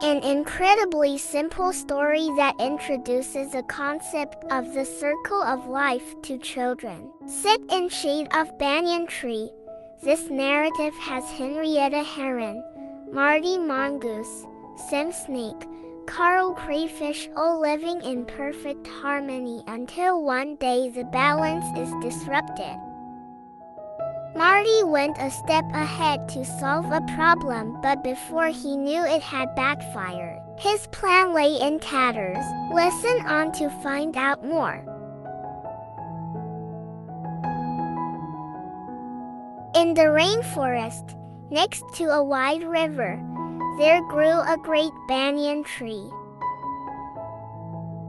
An incredibly simple story that introduces a concept of the circle of life to children. Set in shade of Banyan Tree, this narrative has Henrietta Heron, Marty Mongoose, Sam Snake, Carl Crayfish all living in perfect harmony until one day the balance is disrupted. Marty went a step ahead to solve a problem, but before he knew it had backfired. His plan lay in tatters. Listen on to find out more. In the rainforest, next to a wide river, there grew a great banyan tree.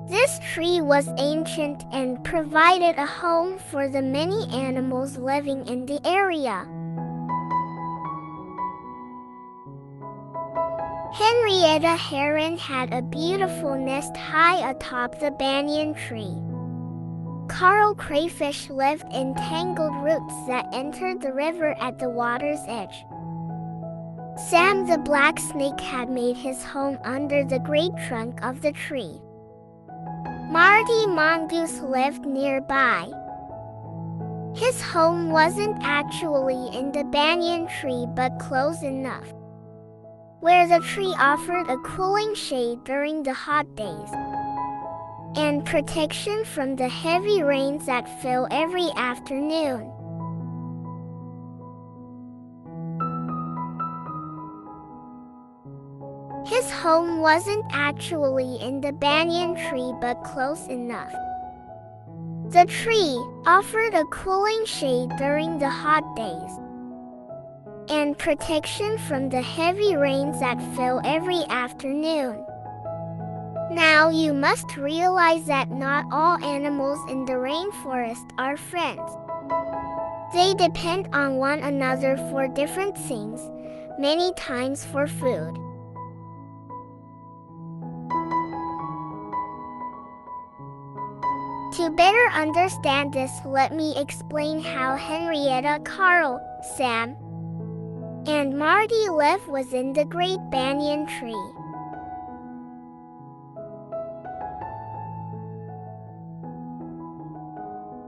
This tree was ancient and provided a home for the many animals living in the area. Henrietta Heron had a beautiful nest high atop the banyan tree. Carl Crayfish lived in tangled roots that entered the river at the water's edge. Sam the black snake had made his home under the great trunk of the tree. Marty Mongoose lived nearby. His home wasn't actually in the banyan tree but close enough, where the tree offered a cooling shade during the hot days and protection from the heavy rains that fell every afternoon. His home wasn't actually in the banyan tree but close enough. The tree offered a cooling shade during the hot days and protection from the heavy rains that fell every afternoon. Now you must realize that not all animals in the rainforest are friends. They depend on one another for different things, many times for food. To better understand this, let me explain how Henrietta, Carl, Sam, and Marty lived within the great banyan tree.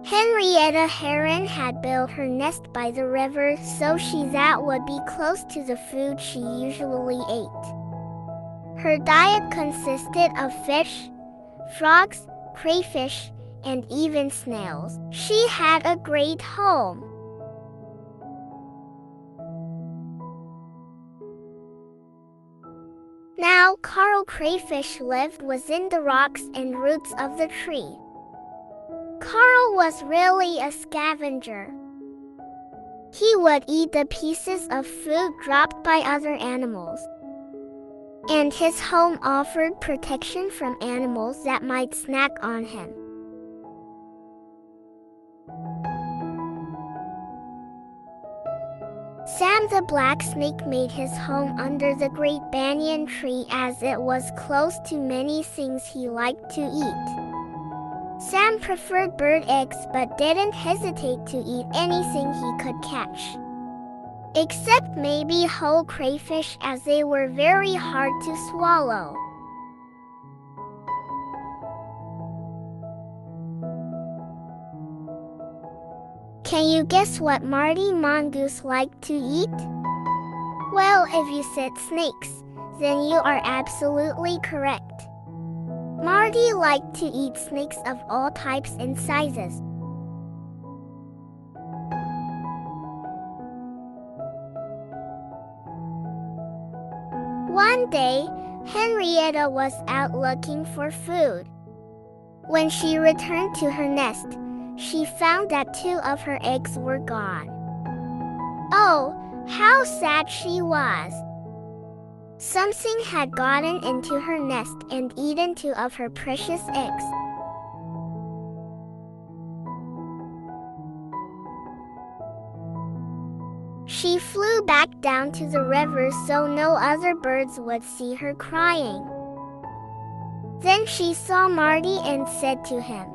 Henrietta Heron had built her nest by the river so that would be close to the food she usually ate. Her diet consisted of fish, frogs, crayfish, and even snails. She had a great home. Now Carl Crayfish lived within the rocks and roots of the tree. Carl was really a scavenger. He would eat the pieces of food dropped by other animals, and his home offered protection from animals that might snack on him. Sam the black snake made his home under the great banyan tree as it was close to many things he liked to eat. Sam preferred bird eggs but didn't hesitate to eat anything he could catch, except maybe whole crayfish as they were very hard to swallow. Can you guess what Marty Mongoose liked to eat? Well, if you said snakes, then you are absolutely correct. Marty liked to eat snakes of all types and sizes. One day, Henrietta was out looking for food. When she returned to her nest, she found that 2 of her eggs were gone. Oh, how sad she was! Something had gotten into her nest and eaten 2 of her precious eggs. She flew back down to the river so no other birds would see her crying. Then she saw Marty and said to him,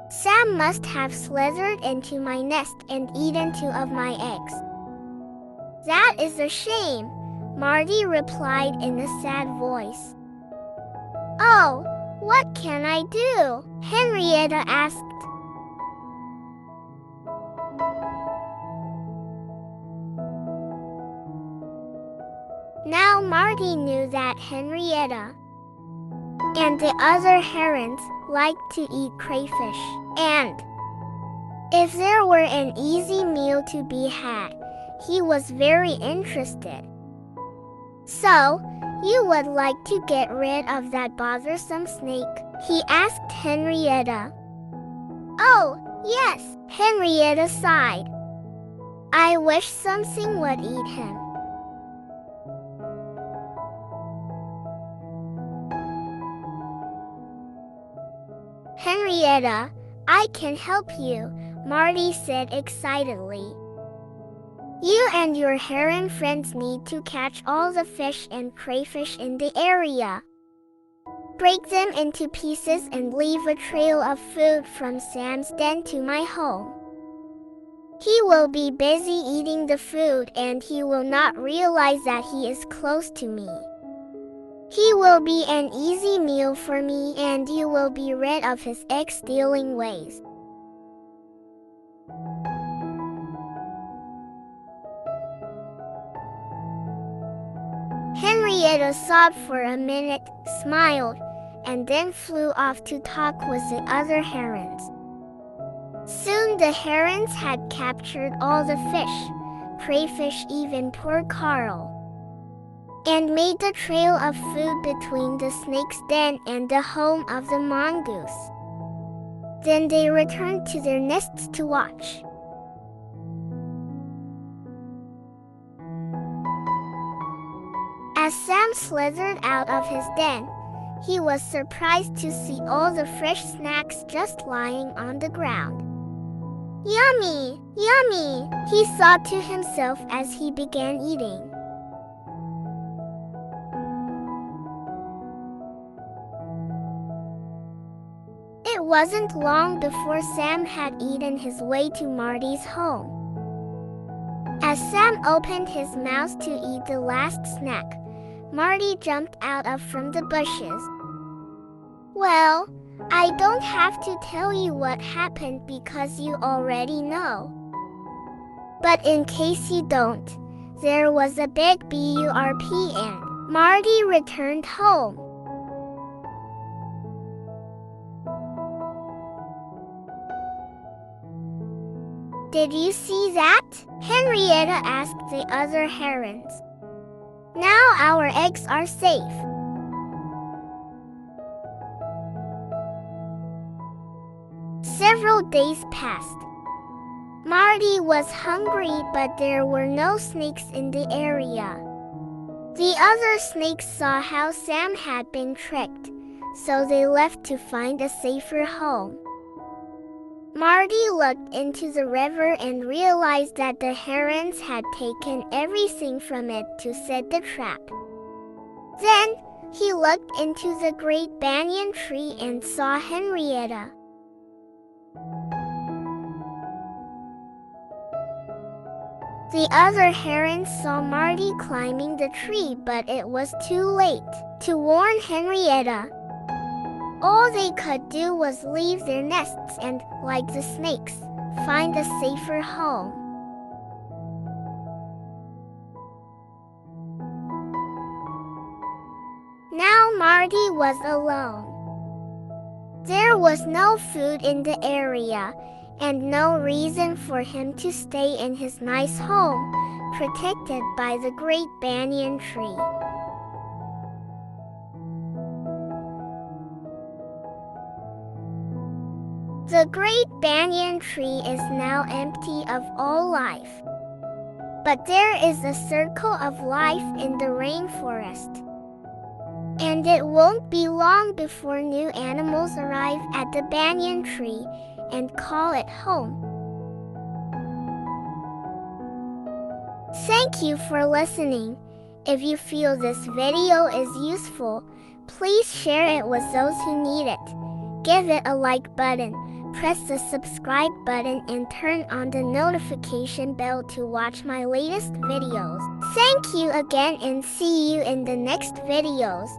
"Sam must have slithered into my nest and eaten 2 of my eggs. That is a shame. Marty replied in a sad voice. "Oh, what can I do?" Henrietta asked. Now Marty knew that Henrietta and the other herons liked to eat crayfish, and if there were an easy meal to be had, he was very interested. "So, you would like to get rid of that bothersome snake?" he asked Henrietta. "Oh, yes," Henrietta sighed. "I wish something would eat him." "Henrietta, I can help you," Marty said excitedly. "You and your heron friends need to catch all the fish and crayfish in the area. Break them into pieces and leave a trail of food from Sam's den to my home. He will be busy eating the food and he will not realize that he is close to me. He will be an easy meal for me and you will be rid of his egg-stealing ways." Henrietta sobbed for a minute, smiled, and then flew off to talk with the other herons. Soon the herons had captured all the fish, crayfish, even poor Carl, and made the trail of food between the snake's den and the home of the mongoose. Then they returned to their nests to watch. As Sam slithered out of his den, he was surprised to see all the fresh snacks just lying on the ground. "Yummy! Yummy!" he thought to himself as he began eating. It wasn't long before Sam had eaten his way to Marty's home. As Sam opened his mouth to eat the last snack, Marty jumped out from the bushes. "Well, I don't have to tell you what happened because you already know. But in case you don't, there was a big BURP and Marty returned home." "Did you see that?" Henrietta asked the other herons. "Now our eggs are safe." Several days passed. Marty was hungry, but there were no snakes in the area. The other snakes saw how Sam had been tricked, so they left to find a safer home. Marty looked into the river and realized that the herons had taken everything from it to set the trap. Then, he looked into the great banyan tree and saw Henrietta. The other herons saw Marty climbing the tree, but it was too late to warn Henrietta. All they could do was leave their nests and, like the snakes, find a safer home. Now Marty was alone. There was no food in the area, and no reason for him to stay in his nice home, protected by the great banyan tree. The great banyan tree is now empty of all life. But there is a circle of life in the rainforest. And it won't be long before new animals arrive at the banyan tree and call it home. Thank you for listening. If you feel this video is useful, please share it with those who need it. Give it a like button, press the subscribe button and turn on the notification bell to watch my latest videos. Thank you again and see you in the next videos.